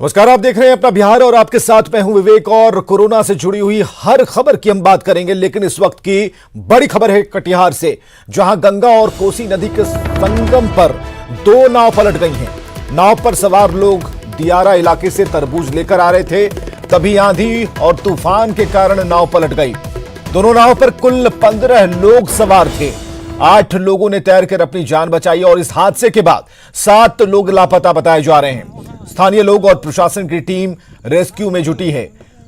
नमस्कार, आप देख रहे हैं अपना बिहार और आपके साथ मैं हूं विवेक। और कोरोना से जुड़ी हुई हर खबर की हम बात करेंगे, लेकिन इस वक्त की बड़ी खबर है कटिहार से, जहां गंगा और कोसी नदी के संगम पर दो नाव पलट गई हैं। नाव पर सवार लोग दियारा इलाके से तरबूज लेकर आ रहे थे, तभी आंधी और तूफान के कारण नाव पलट गई। दोनों नाव पर कुल 15 लोग सवार थे। 8 लोगों ने तैरकर अपनी जान बचाई और इस हादसे के बाद 7 लोग लापता बताए जा रहे हैं। स्थानीय लोग और प्रशासन की टीम रेस्क्यू में जुटी है।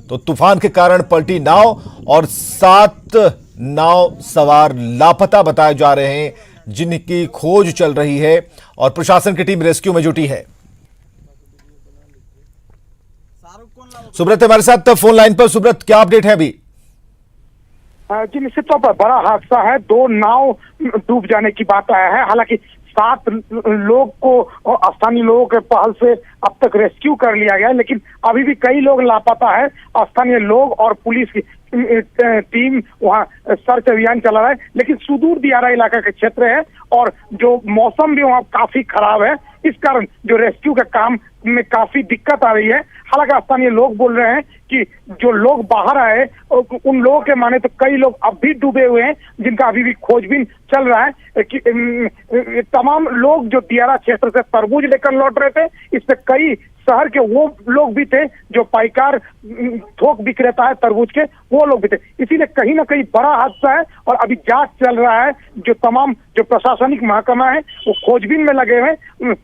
तो तूफान के कारण पलटी नाव और 7 नाव सवार लापता बताए जा रहे हैं, जिनकी खोज चल रही है और प्रशासन की टीम रेस्क्यू में जुटी है। सुब्रत हमारे साथ फोन लाइन पर। सुब्रत, क्या अपडेट है अभी? जी, निश्चित तौर पर बड़ा हादसा है। 2 नाव डूब जाने की बात आया है। हालांकि 7 लोग को स्थानीय लोगों के पहल से अब तक रेस्क्यू कर लिया गया है, लेकिन अभी भी कई लोग लापता है। स्थानीय लोग और पुलिस की टीम वहां सर्च अभियान चला रहा है, लेकिन सुदूर दियारा इलाका का क्षेत्र है और जो मौसम भी वहां काफी खराब है, इस कारण जो रेस्क्यू का काम में काफी दिक्कत आ रही है। हालांकि स्थानीय लोग बोल रहे हैं कि जो लोग बाहर आए उन लोगों के माने तो कई लोग अब भी डूबे हुए हैं, जिनका अभी भी खोजबीन चल रहा है। कि तमाम लोग जो दियारा क्षेत्र से तरबूज लेकर लौट रहे थे, इसमें कई शहर के वो लोग भी थे जो पाइकार थोक विक्रेता है तरबूज के, वो लोग भी थे। इसीलिए कहीं ना कहीं बड़ा हादसा है और अभी जांच चल रहा है। जो तमाम जो प्रशासनिक महकमा है वो खोजबीन में लगे हुए।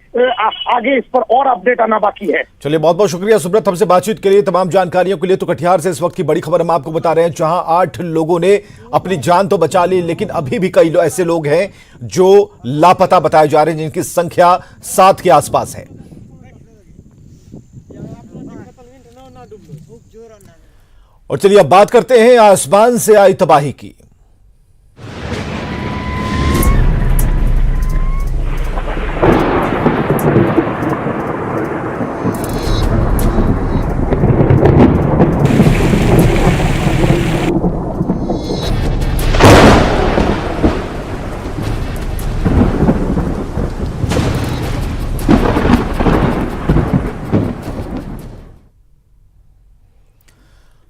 आगे इस पर और अपडेट आना बाकी है। चलिए, बहुत बहुत शुक्रिया सुब्रत, हमसे बातचीत के लिए, तमाम जानकारियों के लिए। तो कटिहार से इस वक्त की बड़ी खबर हम आपको बता रहे हैं, जहां 8 लोगों ने अपनी जान तो बचा ली, लेकिन अभी भी कई ऐसे लोग हैं जो लापता बताए जा रहे हैं, जिनकी संख्या 7 के आसपास है। और चलिए अब बात करते हैं आसमान से आई तबाही की।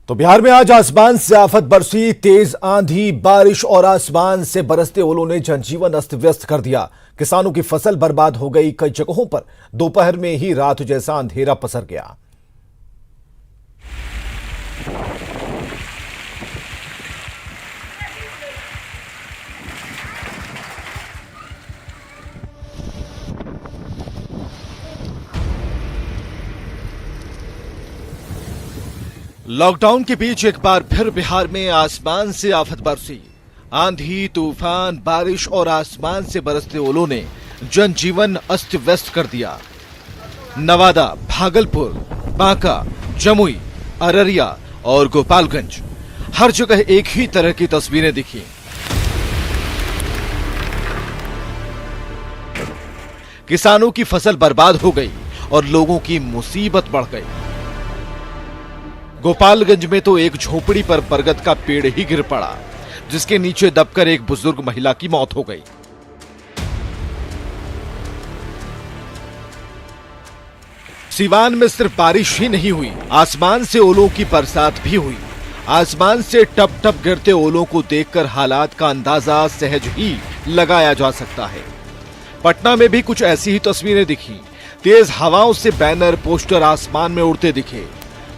तो बिहार में आज आसमान से आफत बरसी। तेज आंधी, बारिश और आसमान से बरसते ओलों ने जनजीवन अस्त व्यस्त कर दिया। किसानों की फसल बर्बाद हो गई। कई जगहों पर दोपहर में ही रात जैसा अंधेरा पसर गया। लॉकडाउन के बीच एक बार फिर बिहार में आसमान से आफत बरसी। आंधी, तूफान, बारिश और आसमान से बरसते ओलों ने जनजीवन अस्त व्यस्त कर दिया। नवादा, भागलपुर, बांका, जमुई, अररिया और गोपालगंज, हर जगह एक ही तरह की तस्वीरें दिखी। किसानों की फसल बर्बाद हो गई और लोगों की मुसीबत बढ़ गई। गोपालगंज में तो एक झोपड़ी पर बरगद का पेड़ ही गिर पड़ा, जिसके नीचे दबकर एक बुजुर्ग महिला की मौत हो गई। सीवान में सिर्फ बारिश ही नहीं हुई, आसमान से ओलों की बरसात भी हुई। आसमान से टप टप गिरते ओलों को देखकर हालात का अंदाजा सहज ही लगाया जा सकता है। पटना में भी कुछ ऐसी ही तस्वीरें दिखी। तेज हवाओं से बैनर, पोस्टर आसमान में उड़ते दिखे।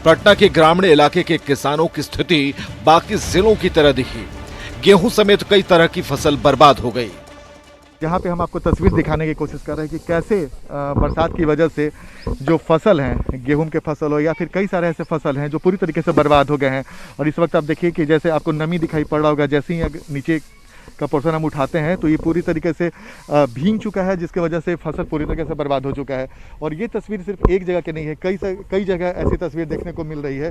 पटना के ग्रामीण इलाके के किसानों की स्थिति बाकी जिलों की तरह दिखी। गेहूं समेत कई तरह की फसल बर्बाद हो गई। यहाँ पे हम आपको तस्वीर दिखाने की कोशिश कर रहे हैं कि कैसे बरसात की वजह से जो फसल हैं, गेहूं के फसल हो या फिर कई सारे ऐसे फसल हैं जो पूरी तरीके से बर्बाद हो गए हैं। और इस वक्त आप देखिए कि जैसे आपको नमी दिखाई पड़ रहा होगा, जैसे ही नीचे का पोर्शन हम उठाते हैं तो ये पूरी तरीके से भीग चुका है, जिसकी वजह से फसल पूरी तरीके से बर्बाद हो चुका है। और ये तस्वीर सिर्फ एक जगह की नहीं है, कई जगह ऐसी तस्वीर देखने को मिल रही है।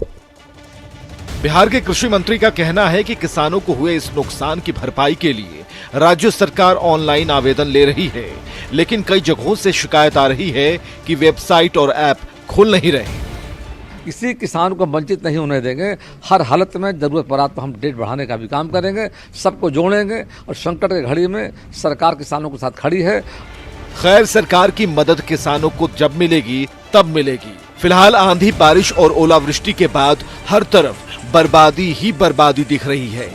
बिहार के कृषि मंत्री का कहना है कि किसानों को हुए इस नुकसान की भरपाई के लिए राज्य सरकार ऑनलाइन आवेदन ले रही है, लेकिन कई जगहों से शिकायत आ रही है कि वेबसाइट और ऐप खुल नहीं रहे। किसी किसान को वंचित नहीं होने देंगे। हर हालत में जरूरत पड़ा तो हम डेट बढ़ाने का भी काम करेंगे, सबको जोड़ेंगे और संकट की घड़ी में सरकार किसानों के साथ खड़ी है। खैर, सरकार की मदद किसानों को जब मिलेगी तब मिलेगी, फिलहाल आंधी, बारिश और ओलावृष्टि के बाद हर तरफ बर्बादी ही बर्बादी दिख रही है।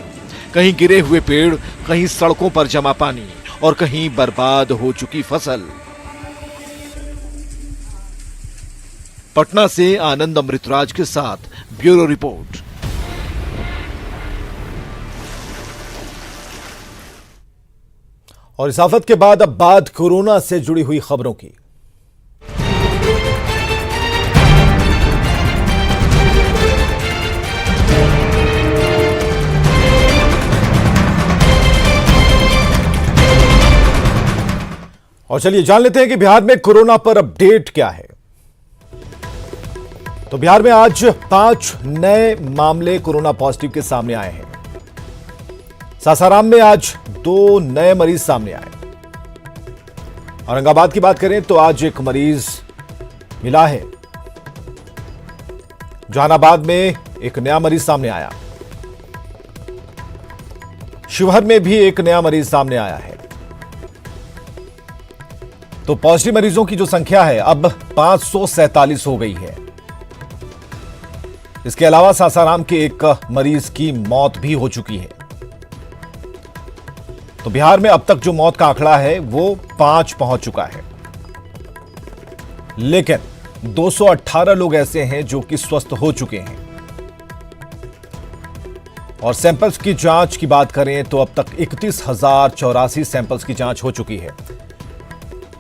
कहीं गिरे हुए पेड़, कहीं सड़कों पर जमा पानी और कहीं बर्बाद हो चुकी फसल। पटना से आनंद अमृतराज के साथ ब्यूरो रिपोर्ट। और इस आफत के बाद अब बात कोरोना से जुड़ी हुई खबरों की। और चलिए जान लेते हैं कि बिहार में कोरोना पर अपडेट क्या है। तो बिहार में आज 5 नए मामले कोरोना पॉजिटिव के सामने आए हैं। सासाराम में आज 2 नए मरीज सामने आए। औरंगाबाद की बात करें तो आज एक मरीज मिला है। जहानाबाद में एक नया मरीज सामने आया। शिवहर में भी एक नया मरीज सामने आया है। तो पॉजिटिव मरीजों की जो संख्या है अब 547 हो गई है। इसके अलावा सासाराम के एक मरीज की मौत भी हो चुकी है। तो बिहार में अब तक जो मौत का आंकड़ा है वो 5 पहुंच चुका है। लेकिन 218 लोग ऐसे हैं जो कि स्वस्थ हो चुके हैं। और सैंपल्स की जांच की बात करें तो अब तक 31,084 सैंपल्स की जांच हो चुकी है।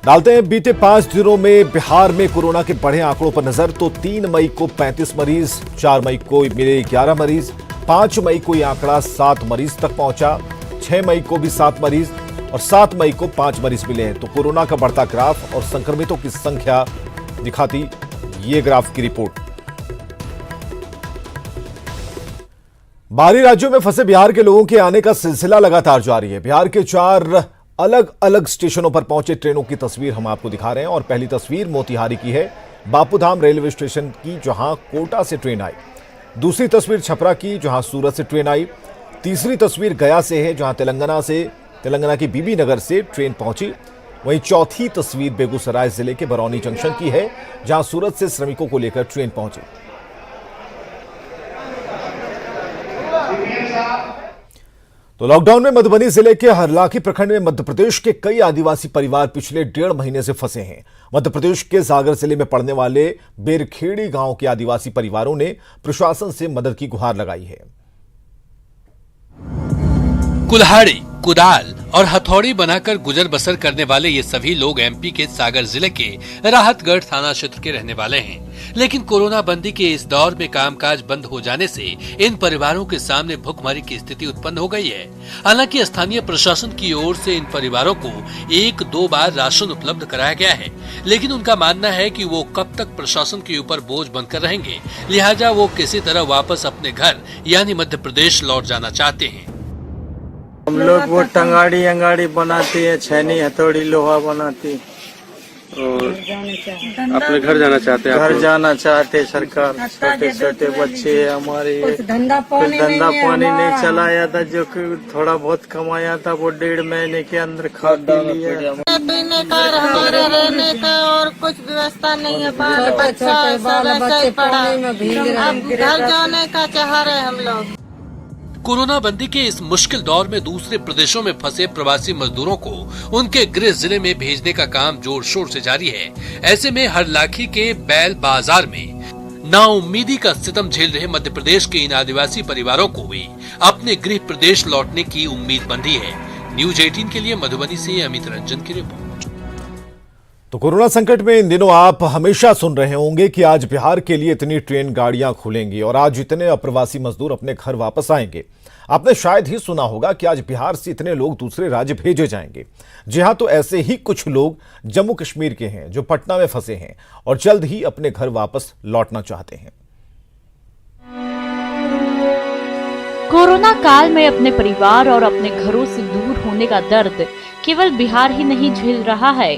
डालते हैं बीते 5 दिनों में बिहार में कोरोना के बढ़े आंकड़ों पर नजर। तो 3 मई को 35 मरीज, 4 मई को मिले 11 मरीज, 5 मई को यह आंकड़ा 7 मरीज तक पहुंचा, 6 मई को भी 7 मरीज और 7 मई को 5 मरीज मिले हैं। तो कोरोना का बढ़ता ग्राफ और संक्रमितों की संख्या दिखाती ये ग्राफ की रिपोर्ट। बाहरी राज्यों में फंसे बिहार के लोगों के आने का सिलसिला लगातार जारी है। बिहार के 4 अलग अलग स्टेशनों पर पहुंचे ट्रेनों की तस्वीर हम आपको दिखा रहे हैं। और पहली तस्वीर मोतिहारी की है, बापूधाम रेलवे स्टेशन की, जहां कोटा से ट्रेन आई। दूसरी तस्वीर छपरा की, जहां सूरत से ट्रेन आई। तीसरी तस्वीर गया से है, जहां तेलंगाना के बीबी नगर से ट्रेन पहुंची। वहीं चौथी तस्वीर बेगूसराय जिले के बरौनी जंक्शन की है, जहां सूरत से श्रमिकों को लेकर ट्रेन पहुंची। तो लॉकडाउन में मधुबनी जिले के हरलाखी प्रखंड में मध्य प्रदेश के कई आदिवासी परिवार पिछले 1.5 महीने से फंसे हैं। मध्य प्रदेश के सागर जिले में पड़ने वाले बेरखेड़ी गांव के आदिवासी परिवारों ने प्रशासन से मदद की गुहार लगाई है। कुल्हाड़ी, कुदाल और हथौड़ी बनाकर गुजर बसर करने वाले ये सभी लोग एमपी के सागर जिले के राहतगढ़ थाना क्षेत्र के रहने वाले हैं। लेकिन कोरोना बंदी के इस दौर में कामकाज बंद हो जाने से इन परिवारों के सामने भुखमरी की स्थिति उत्पन्न हो गई है। हालांकि स्थानीय प्रशासन की ओर से इन परिवारों को 1-2 बार राशन उपलब्ध कराया गया है, लेकिन उनका मानना है कि वो कब तक प्रशासन के ऊपर बोझ बनकर रहेंगे, लिहाजा वो किसी तरह वापस अपने घर यानी मध्य प्रदेश लौट जाना चाहते हैं। हम लोग वो टंगाड़ी अंगाड़ी बनाती है, छेनी हथौड़ी लोहा बनाती। और अपने घर जाना चाहते हैं? घर जाना चाहते सरकार। छोटे छोटे बच्चे हमारे, धंधा पानी नहीं चलाया था, जो थोड़ा बहुत कमाया था वो 1.5 महीने के अंदर खा पी लिया। पीने का, रहने का और कुछ व्यवस्था नहीं है। बाल बच्चा पड़ा, अब घर जाने का चाह रहे हम लोग। कोरोना बंदी के इस मुश्किल दौर में दूसरे प्रदेशों में फंसे प्रवासी मजदूरों को उनके गृह जिले में भेजने का काम जोर शोर से जारी है। ऐसे में हरलाखी के बैल बाजार में नाउम्मीदी का सितम झेल रहे मध्य प्रदेश के इन आदिवासी परिवारों को भी अपने गृह प्रदेश लौटने की उम्मीद बंधी है। न्यूज 18 के लिए मधुबनी से अमित रंजन की रिपोर्ट। तो कोरोना संकट में इन दिनों आप हमेशा सुन रहे होंगे कि आज बिहार के लिए इतनी ट्रेन गाड़ियां खुलेंगी और आज इतने अप्रवासी मजदूर अपने घर वापस आएंगे। आपने शायद ही सुना होगा कि आज बिहार से इतने लोग दूसरे राज्य भेजे जाएंगे। जी हां, तो ऐसे ही कुछ लोग जम्मू कश्मीर के हैं जो पटना में फंसे हैं और जल्द ही अपने घर वापस लौटना चाहते हैं। कोरोना काल में अपने परिवार और अपने घरों से दूर होने का दर्द केवल बिहार ही नहीं झेल रहा है।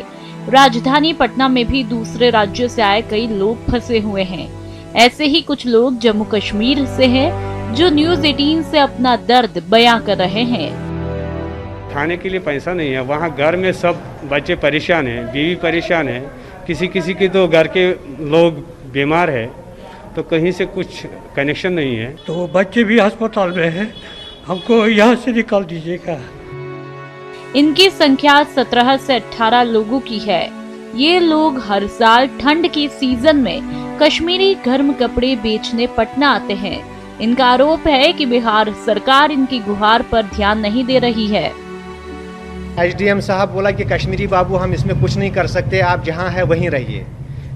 राजधानी पटना में भी दूसरे राज्यों से आए कई लोग फंसे हुए हैं। ऐसे ही कुछ लोग जम्मू कश्मीर से हैं जो न्यूज 18 से अपना दर्द बयां कर रहे हैं। खाने के लिए पैसा नहीं है, वहाँ घर में सब बच्चे परेशान हैं, बीवी परेशान है, किसी किसी के तो घर के लोग बीमार है तो कहीं से कुछ कनेक्शन नहीं है। तो बच्चे भी अस्पताल में हैं, हमको यहाँ से निकाल दीजिएगा। इनकी संख्या 17 से 18 लोगों की है। ये लोग हर साल ठंड के सीजन में कश्मीरी गर्म कपड़े बेचने पटना आते हैं। इनका आरोप है कि बिहार सरकार इनकी गुहार पर ध्यान नहीं दे रही है। एसडीएम साहब बोला कि कश्मीरी बाबू हम इसमें कुछ नहीं कर सकते, आप जहां हैं वहीं रहिए,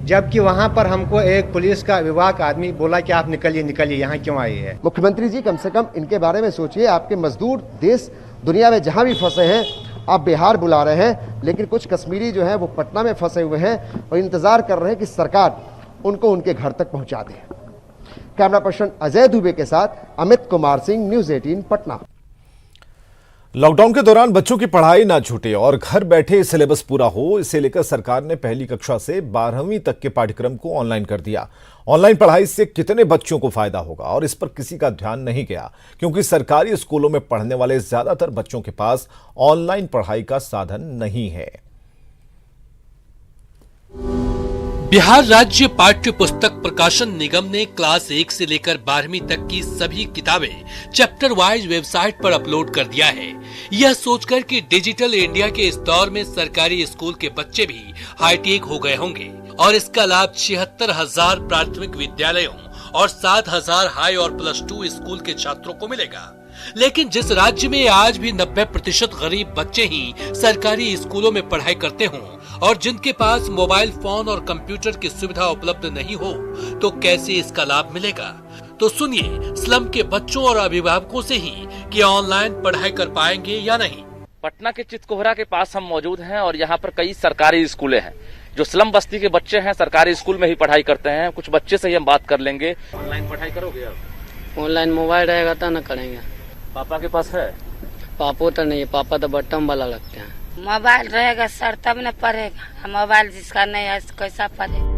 जबकि वहां पर हमको एक पुलिस का विभाग आदमी बोला कि आप निकलिए निकलिए, यहाँ क्यों आए हैं। मुख्यमंत्री जी कम से कम इनके बारे में सोचिए। आपके मजदूर देश दुनिया में जहां भी फंसे हैं, आप बिहार बुला रहे हैं, लेकिन कुछ कश्मीरी जो है वो पटना में फंसे हुए हैं और इंतजार कर रहे हैं कि सरकार उनको उनके घर तक पहुंचा दे। कैमरा पर्सन अजय दुबे के साथ अमित कुमार सिंह, न्यूज़ 18 पटना। लॉकडाउन के दौरान बच्चों की पढ़ाई ना छूटे और घर बैठे सिलेबस पूरा हो, इसे लेकर सरकार ने पहली कक्षा से 12वीं तक के पाठ्यक्रम को ऑनलाइन कर दिया। ऑनलाइन पढ़ाई से कितने बच्चों को फायदा होगा और इस पर किसी का ध्यान नहीं गया, क्योंकि सरकारी स्कूलों में पढ़ने वाले ज्यादातर बच्चों के पास ऑनलाइन पढ़ाई का साधन नहीं है। बिहार राज्य पाठ्य पुस्तक प्रकाशन निगम ने क्लास 1 से लेकर 12वीं तक की सभी किताबें चैप्टर वाइज वेबसाइट पर अपलोड कर दिया है। यह सोचकर कि डिजिटल इंडिया के इस दौर में सरकारी स्कूल के बच्चे भी हाईटेक हो गए होंगे और इसका लाभ 76,000 प्राथमिक विद्यालयों और 7,000 हाई और +2 स्कूल के छात्रों को मिलेगा। लेकिन जिस राज्य में आज भी 90% गरीब बच्चे ही सरकारी स्कूलों में पढ़ाई करते हों और जिनके पास मोबाइल फोन और कंप्यूटर की सुविधा उपलब्ध नहीं हो, तो कैसे इसका लाभ मिलेगा? तो सुनिए स्लम के बच्चों और अभिभावकों से ही कि ऑनलाइन पढ़ाई कर पाएंगे या नहीं। पटना के चितकोहरा के पास हम मौजूद हैं और यहाँ पर कई सरकारी स्कूलें हैं। जो स्लम बस्ती के बच्चे हैं सरकारी स्कूल में ही पढ़ाई करते हैं। कुछ बच्चे से ही हम बात कर लेंगे। ऑनलाइन पढ़ाई करोगे आप? ऑनलाइन मोबाइल रहेगा तो न करेंगे। पापा के पास है? पापो तो नहीं, पापा तो बटन वाला लगते हैं। मोबाइल रहेगा सर तब न पढ़ेगा, मोबाइल जिसका नहीं है कैसा पढ़ेगा।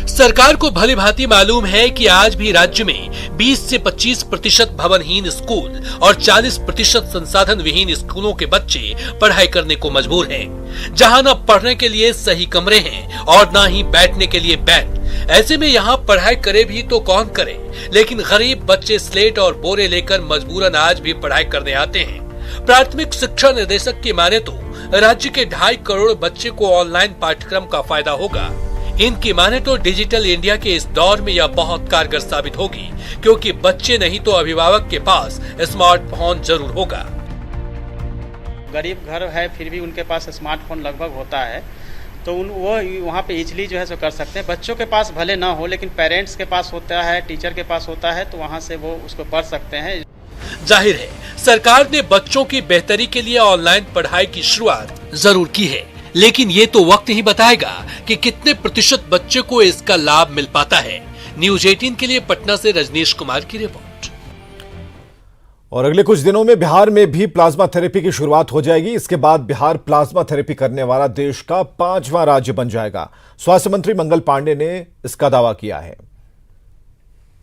सरकार को भली भांति मालूम है कि आज भी राज्य में 20 से 25% भवनहीन स्कूल और 40% संसाधन विहीन स्कूलों के बच्चे पढ़ाई करने को मजबूर हैं, जहां न पढ़ने के लिए सही कमरे हैं और न ही बैठने के लिए बेंच। ऐसे में यहाँ पढ़ाई करे भी तो कौन करे, लेकिन गरीब बच्चे स्लेट और बोरे लेकर मजबूरन आज भी पढ़ाई करने आते हैं। प्राथमिक शिक्षा निदेशक की माने तो राज्य के 2.5 करोड़ बच्चे को ऑनलाइन पाठ्यक्रम का फायदा होगा। इनकी माने तो डिजिटल इंडिया के इस दौर में यह बहुत कारगर साबित होगी, क्योंकि बच्चे नहीं तो अभिभावक के पास स्मार्टफोन जरूर होगा। गरीब घर है फिर भी उनके पास स्मार्टफोन लगभग होता है, तो वो वहाँ पे इजली जो है सो कर सकते हैं। बच्चों के पास भले ना हो, लेकिन पेरेंट्स के पास होता है, टीचर के पास होता है, तो वहाँ से वो उसको पढ़ सकते हैं। जाहिर है सरकार ने बच्चों की बेहतरी के लिए ऑनलाइन पढ़ाई की शुरुआत जरूर की है, लेकिन ये तो वक्त ही बताएगा कि कितने प्रतिशत बच्चे को इसका लाभ मिल पाता है। न्यूज़ 18 के लिए पटना से रजनीश कुमार की रिपोर्ट। और अगले कुछ दिनों में बिहार में भी प्लाज्मा थेरेपी की शुरुआत हो जाएगी। इसके बाद बिहार प्लाज्मा थेरेपी करने वाला देश का 5वां राज्य बन जाएगा। स्वास्थ्य मंत्री मंगल पांडे ने इसका दावा किया है।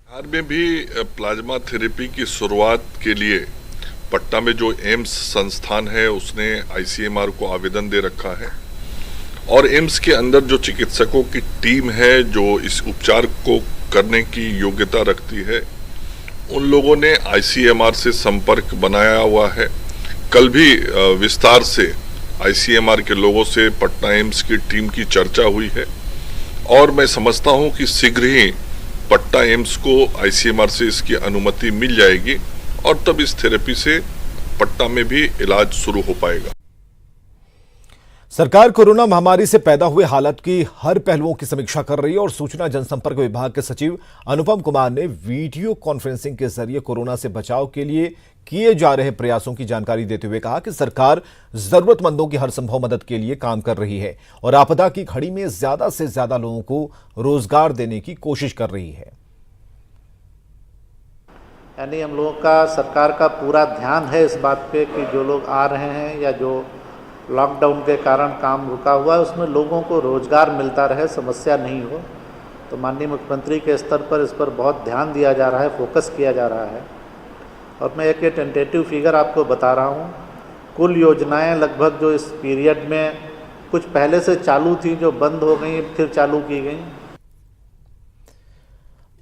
बिहार में भी प्लाज्मा थेरेपी की शुरुआत के लिए पटना में जो एम्स संस्थान है उसने आईसीएमआर को आवेदन दे रखा है और एम्स के अंदर जो चिकित्सकों की टीम है जो इस उपचार को करने की योग्यता रखती है, उन लोगों ने आईसीएमआर से संपर्क बनाया हुआ है। कल भी विस्तार से आईसीएमआर के लोगों से पटना एम्स की टीम की चर्चा हुई है और मैं समझता हूं कि शीघ्र ही पटना एम्स को आईसीएमआर से इसकी अनुमति मिल जाएगी और तब इस थेरेपी से पटना में भी इलाज शुरू हो पाएगा। सरकार कोरोना महामारी से पैदा हुए हालात की हर पहलुओं की समीक्षा कर रही है और सूचना जनसंपर्क विभाग के सचिव अनुपम कुमार ने वीडियो कॉन्फ्रेंसिंग के जरिए कोरोना से बचाव के लिए किए जा रहे प्रयासों की जानकारी देते हुए कहा कि सरकार जरूरतमंदों की हर संभव मदद के लिए काम कर रही है और आपदा की घड़ी में ज्यादा से ज्यादा लोगों को रोजगार देने की कोशिश कर रही है। यानी हम लोगों का, सरकार का पूरा ध्यान है इस बात पे कि जो लोग आ रहे हैं या जो लॉकडाउन के कारण काम रुका हुआ है उसमें लोगों को रोजगार मिलता रहे, समस्या नहीं हो। तो माननीय मुख्यमंत्री के स्तर पर इस पर बहुत ध्यान दिया जा रहा है, फोकस किया जा रहा है। और मैं एक टेंटेटिव फिगर आपको बता रहा हूँ, कुल योजनाएं लगभग जो इस पीरियड में कुछ पहले से चालू थी जो बंद हो गई फिर चालू की गई।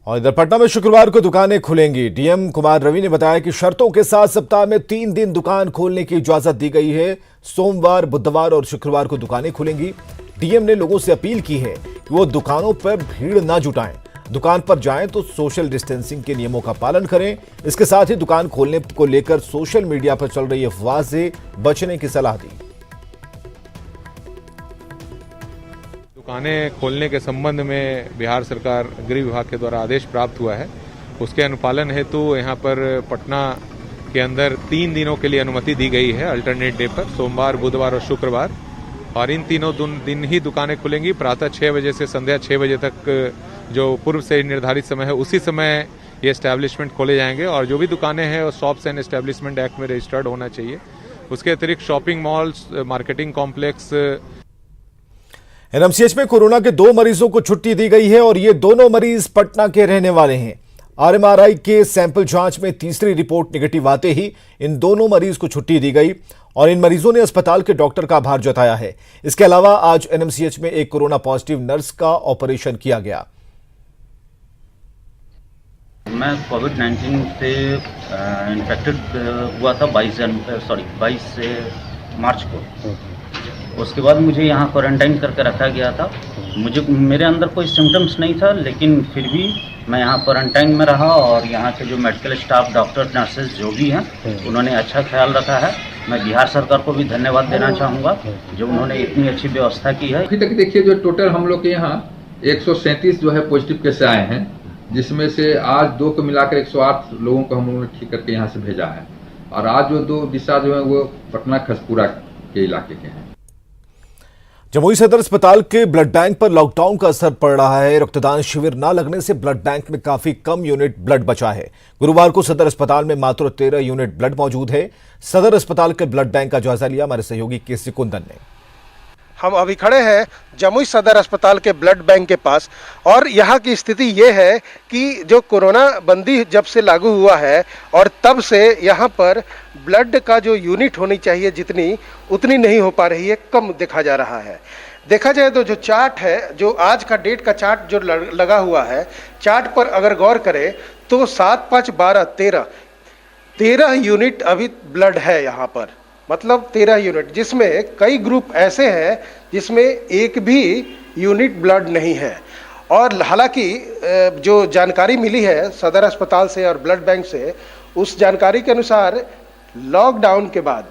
और इधर पटना में शुक्रवार को दुकानें खुलेंगी। डीएम कुमार रवि ने बताया कि शर्तों के साथ सप्ताह में 3 दिन दुकान खोलने की इजाजत दी गई है। सोमवार, बुधवार और शुक्रवार को दुकानें खुलेंगी। डीएम ने लोगों से अपील की है कि वो दुकानों पर भीड़ न जुटाएं। दुकान पर जाएं तो सोशल डिस्टेंसिंग के नियमों का पालन करें। इसके साथ ही दुकान खोलने को लेकर सोशल मीडिया पर चल रही अफवाह से बचने की सलाह दी। दुकानें खोलने के संबंध में बिहार सरकार गृह विभाग के द्वारा आदेश प्राप्त हुआ है। उसके अनुपालन हेतु यहाँ पर पटना के अंदर 3 दिनों के लिए अनुमति दी गई है, अल्टरनेट डे पर, सोमवार, बुधवार और शुक्रवार। और इन तीनों दिन ही दुकानें खुलेंगी। प्रातः 6 बजे से संध्या 6 बजे तक जो पूर्व से निर्धारित समय है, उसी समय ये एस्टैब्लिशमेंट खोले जाएंगे। और जो भी दुकानें हैं वो शॉप्स एंड एस्टैब्लिशमेंट एक्ट में रजिस्टर्ड होना चाहिए। उसके अतिरिक्त shopping malls, marketing complex. NMCH में कोरोना के 2 मरीजों को छुट्टी दी गई है और ये दोनों मरीज पटना के रहने वाले हैं। आरएमआरआई के सैंपल जांच में तीसरी रिपोर्ट नेगेटिव आते ही इन दोनों मरीज को छुट्टी दी गई और इन मरीजों ने अस्पताल के डॉक्टर का आभार जताया है। इसके अलावा आज एनएमसीएच में एक कोरोना पॉजिटिव नर्स का ऑपरेशन किया गया। मैं कोविड-19 से इन्फेक्टेड हुआ था 22 मार्च को। उसके बाद मुझे यहाँ क्वारंटाइन करके रखा गया था। मेरे अंदर कोई सिम्टम्स नहीं था, लेकिन फिर भी मैं यहाँ क्वारंटाइन में रहा और यहाँ के जो मेडिकल स्टाफ, डॉक्टर, नर्सेज जो भी हैं, उन्होंने अच्छा ख्याल रखा है। मैं बिहार सरकार को भी धन्यवाद देना चाहूँगा जो उन्होंने इतनी अच्छी व्यवस्था की है। अभी तक देखिए जो टोटल हम लोग के यहाँ 137 जो है पॉजिटिव केस आए हैं, जिसमें से आज 2 को मिलाकर 108 लोगों को हम लोगों ने ठीक करके यहाँ से भेजा है। और आज जो 2 डिस्चार्ज हुए वो पटना खसपुरा के इलाके के हैं। जमुई सदर अस्पताल के ब्लड बैंक पर लॉकडाउन का असर पड़ रहा है। रक्तदान शिविर न लगने से ब्लड बैंक में काफी कम यूनिट ब्लड बचा है। गुरुवार को सदर अस्पताल में मात्र 13 यूनिट ब्लड मौजूद है। सदर अस्पताल के ब्लड बैंक का जायजा लिया हमारे सहयोगी केसी कुंदन ने। हम अभी खड़े हैं जमुई सदर अस्पताल के ब्लड बैंक के पास और यहाँ की स्थिति ये है कि जो कोरोना बंदी जब से लागू हुआ है और तब से यहाँ पर ब्लड का जो यूनिट होनी चाहिए जितनी, उतनी नहीं हो पा रही है, कम देखा जा रहा है। देखा जाए तो जो चार्ट है, जो आज का डेट का चार्ट जो लगा हुआ है, चार्ट पर अगर गौर करें तो 7, 5, 12, 13 यूनिट अभी ब्लड है यहाँ पर। मतलब 13 यूनिट, जिसमें कई ग्रुप ऐसे हैं जिसमें एक भी यूनिट ब्लड नहीं है। और हालांकि जो जानकारी मिली है सदर अस्पताल से और ब्लड बैंक से, उस जानकारी के अनुसार लॉकडाउन के बाद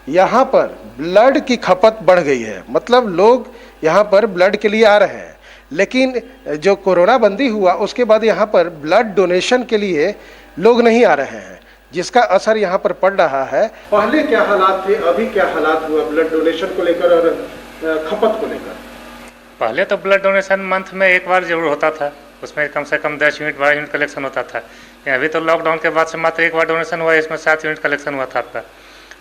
यहाँ पर ब्लड की खपत बढ़ गई है। मतलब लोग यहाँ पर ब्लड के लिए आ रहे हैं, लेकिन जो कोरोना बंदी हुआ उसके बाद यहाँ पर ब्लड डोनेशन के लिए लोग नहीं आ रहे हैं, जिसका असर यहाँ पर पड़ रहा है। पहले क्या हालात थे, अभी क्या हालात हुआ ब्लड डोनेशन को लेकर और खपत को लेकर? पहले तो ब्लड डोनेशन मंथ में एक बार जरूर होता था, उसमें कम से कम 10 यूनिट 12 यूनिट कलेक्शन होता था। अभी तो लॉकडाउन के बाद से मात्र एक बार डोनेशन हुआ है, इसमें 7 यूनिट कलेक्शन हुआ था आपका।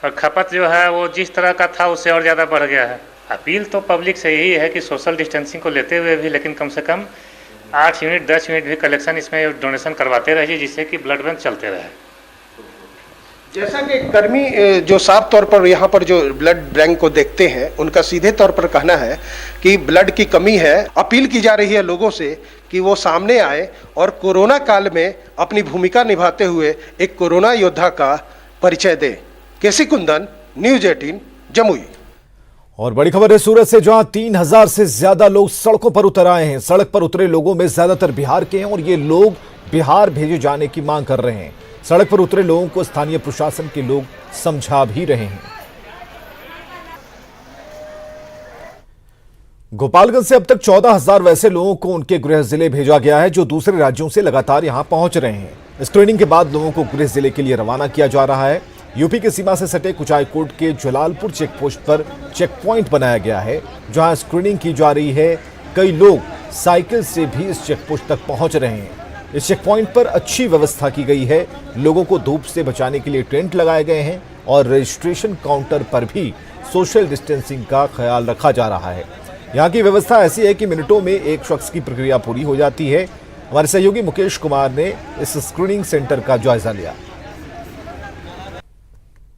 और खपत जो है वो जिस तरह का था उससे और ज़्यादा बढ़ गया है। अपील तो पब्लिक से यही है कि सोशल डिस्टेंसिंग को लेते हुए भी लेकिन कम से कम 8 यूनिट 10 यूनिट भी कलेक्शन इसमें डोनेशन करवाते रहिए, जिससे कि ब्लड बैंक चलते रहे। जैसा कि कर्मी जो साफ तौर पर यहाँ पर जो ब्लड बैंक को देखते हैं, उनका सीधे तौर पर कहना है कि ब्लड की कमी है। अपील की जा रही है लोगों से कि वो सामने आए और कोरोना काल में अपनी भूमिका निभाते हुए एक कोरोना योद्धा का परिचय दें। केसी कुंदन, न्यूज़ 18, जमुई। और बड़ी खबर है सूरत से, जहां 3000 से ज्यादा लोग सड़कों पर उतर आए हैं। सड़क पर उतरे लोगों में ज्यादातर बिहार के हैं और ये लोग बिहार भेजे जाने की मांग कर रहे हैं। सड़क पर उतरे लोगों को स्थानीय प्रशासन के लोग समझा भी रहे हैं। गोपालगंज से अब तक 14,000 वैसे लोगों को उनके गृह जिले भेजा गया है जो दूसरे राज्यों से लगातार यहां पहुंच रहे हैं। स्क्रीनिंग के बाद लोगों को गृह जिले के लिए रवाना किया जा रहा है। यूपी की सीमा से सटे कुचायकोट के जलालपुर चेक पोस्ट पर चेक पॉइंट बनाया गया है, जहां स्क्रीनिंग की जा रही है। कई लोग साइकिल से भी इस चेक पोस्ट तक पहुंच रहे हैं। इस चेक पॉइंट पर अच्छी व्यवस्था की गई है। लोगों को धूप से बचाने के लिए टेंट लगाए गए हैं और रजिस्ट्रेशन काउंटर पर भी सोशल डिस्टेंसिंग का ख्याल रखा जा रहा है। यहाँ की व्यवस्था ऐसी है कि मिनटों में एक शख्स की प्रक्रिया पूरी हो जाती है। हमारे सहयोगी मुकेश कुमार ने इस स्क्रीनिंग सेंटर का जायजा लिया।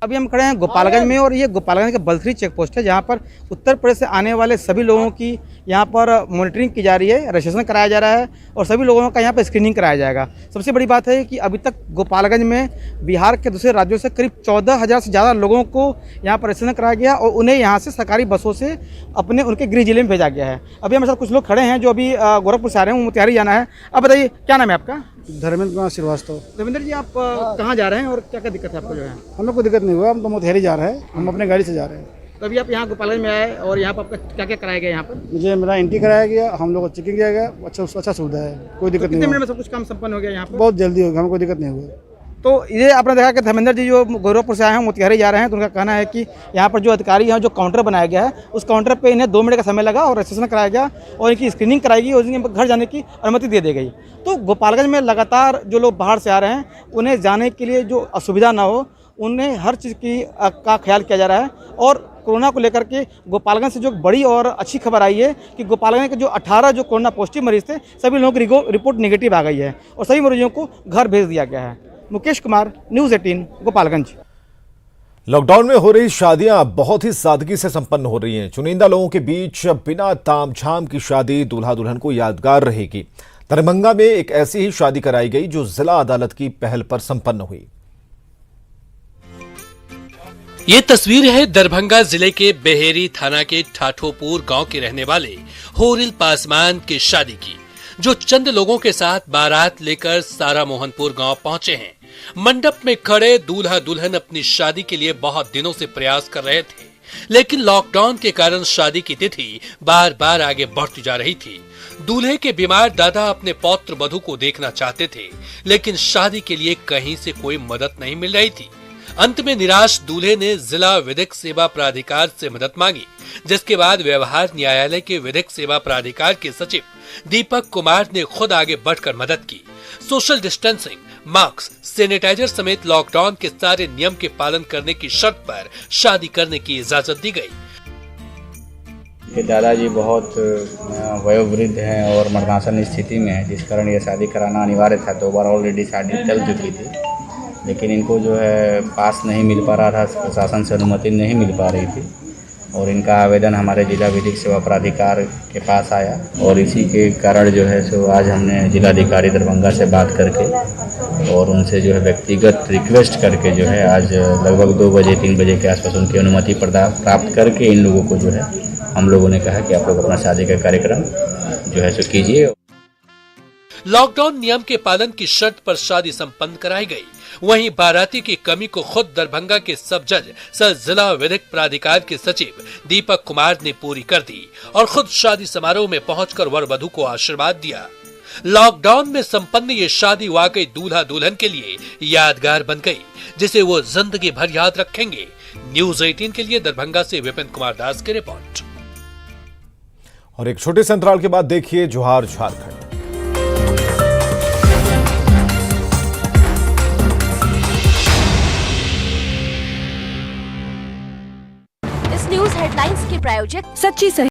अभी हम खड़े हैं गोपालगंज में और ये गोपालगंज का बलथरी चेक पोस्ट है जहाँ पर उत्तर प्रदेश से आने वाले सभी लोगों की यहाँ पर मॉनिटरिंग की जा रही है, रजिस्ट्रेशन कराया जा रहा है और सभी लोगों का यहाँ पर स्क्रीनिंग कराया जाएगा। सबसे बड़ी बात है कि अभी तक गोपालगंज में बिहार के दूसरे राज्यों से करीब 14,000 से ज़्यादा लोगों को यहाँ पर रजिस्ट्रेशन कराया गया और उन्हें यहाँ से सरकारी बसों से उनके गृह जिले में भेजा गया है। अभी हमारे साथ कुछ लोग खड़े हैं जो अभी गोरखपुर से आ रहे हैं, मोतिहारी जाना है। अब बताइए क्या नाम है आपका? धर्मेंद्र कुमार श्रीवास्तव। धर्मेंद्र जी, आप कहाँ जा रहे हैं और क्या क्या दिक्कत है आपको? जो है हम लोग को दिक्कत नहीं हुआ, हम तो मोतिहारी जा रहे हैं, हम अपने गाड़ी से जा रहे हैं। तो अभी आप यहाँ गोपालगंज में आए और यहाँ पर आपका क्या क्या कराया गया? यहाँ पर मुझे मेरा एंट्री कराया गया, हम लोग को चेकिंग किया गया, अच्छा सुविधा है, कोई दिक्कत नहीं। कितने मिनट में सब कुछ काम संपन्न हो गया यहाँ पर? बहुत जल्दी हो गया, हमें कोई दिक्कत नहीं हुआ। तो ये आपने देखा कि धर्मेंद्र जी जो गोरखपुर से आए हैं, मोतिहारी जा रहे हैं, तो उनका कहना है कि यहाँ पर जो अधिकारी हैं, जो काउंटर बनाया गया है, उस काउंटर पे इन्हें 2 मिनट का समय लगा और रजिस्ट्रेशन कराया गया और इनकी स्क्रीनिंग कराई गई और इनके घर जाने की अनुमति दे दी गई। तो गोपालगंज में लगातार जो लोग बाहर से आ रहे हैं उन्हें जाने के लिए जो असुविधा ना हो, उन्हें हर चीज़ का ख्याल किया जा रहा है। और कोरोना को लेकर के गोपालगंज से जो बड़ी और अच्छी खबर आई है कि गोपालगंज के जो 18 जो कोरोना पॉजिटिव मरीज थे, सभी लोगों की रिपोर्ट नेगेटिव आ गई है और सभी मरीजों को घर भेज दिया गया है। मुकेश कुमार, न्यूज़ 18, गोपालगंज। लॉकडाउन में हो रही शादियां बहुत ही सादगी से संपन्न हो रही हैं। चुनिंदा लोगों के बीच बिना तामझाम की शादी दूल्हा दुल्हन को यादगार रहेगी। दरभंगा में एक ऐसी ही शादी कराई गई जो जिला अदालत की पहल पर संपन्न हुई। ये तस्वीर है दरभंगा जिले के बेहेरी थाना के ठाठोपुर गांव के रहने वाले होरिल पासवान की शादी की, जो चंद लोगों के साथ बारात लेकर सारा मोहनपुर गांव पहुंचे हैं। मंडप में खड़े दूल्हा दुल्हन अपनी शादी के लिए बहुत दिनों से प्रयास कर रहे थे, लेकिन लॉकडाउन के कारण शादी की तिथि बार बार आगे बढ़ती जा रही थी। दूल्हे के बीमार दादा अपने पौत्र वधू को देखना चाहते थे, लेकिन शादी के लिए कहीं से कोई मदद नहीं मिल रही थी। अंत में निराश दूल्हे ने जिला विधिक सेवा प्राधिकार से मदद मांगी, जिसके बाद व्यवहार न्यायालय के विधिक सेवा प्राधिकार के सचिव दीपक कुमार ने खुद आगे बढ़कर मदद की। सोशल डिस्टेंसिंग, मास्क, सैनिटाइजर समेत लॉकडाउन के सारे नियम के पालन करने की शर्त पर शादी करने की इजाजत दी गई। दादाजी बहुत वयोवृद्ध हैं और मरणासन स्थिति में है, जिस कारण ये शादी कराना अनिवार्य था। 2 बार ऑलरेडी शादी चल चुकी थी, लेकिन इनको जो है पास नहीं मिल पा रहा था, प्रशासन से अनुमति नहीं मिल पा रही थी और इनका आवेदन हमारे जिला विधिक सेवा प्राधिकार के पास आया और इसी के कारण जो है सो आज हमने जिलाधिकारी दरभंगा से बात करके और उनसे जो है व्यक्तिगत रिक्वेस्ट करके जो है आज लगभग 2 बजे 3 बजे के आसपास उनकी अनुमति प्राप्त करके इन लोगों को जो है हम लोगों ने कहा कि आप लोग अपना शादी का कार्यक्रम जो है सो कीजिए। लॉकडाउन नियम के पालन की शर्त पर शादी संपन्न कराई गई। वहीं बाराती की कमी को खुद दरभंगा के सब जज सह जिला विधिक प्राधिकार के सचिव दीपक कुमार ने पूरी कर दी और खुद शादी समारोह में पहुंचकर वर वधू को आशीर्वाद दिया। लॉकडाउन में संपन्न ये शादी वाकई दूल्हा दुल्हन के लिए यादगार बन गई, जिसे वो जिंदगी भर याद रखेंगे। न्यूज़ 18 के लिए दरभंगा से विपिन कुमार दास की रिपोर्ट। और एक छोटे से अंतराल के बाद देखिए जोहार झारखंड। इस न्यूज हेडलाइंस के प्रायोजक सच्ची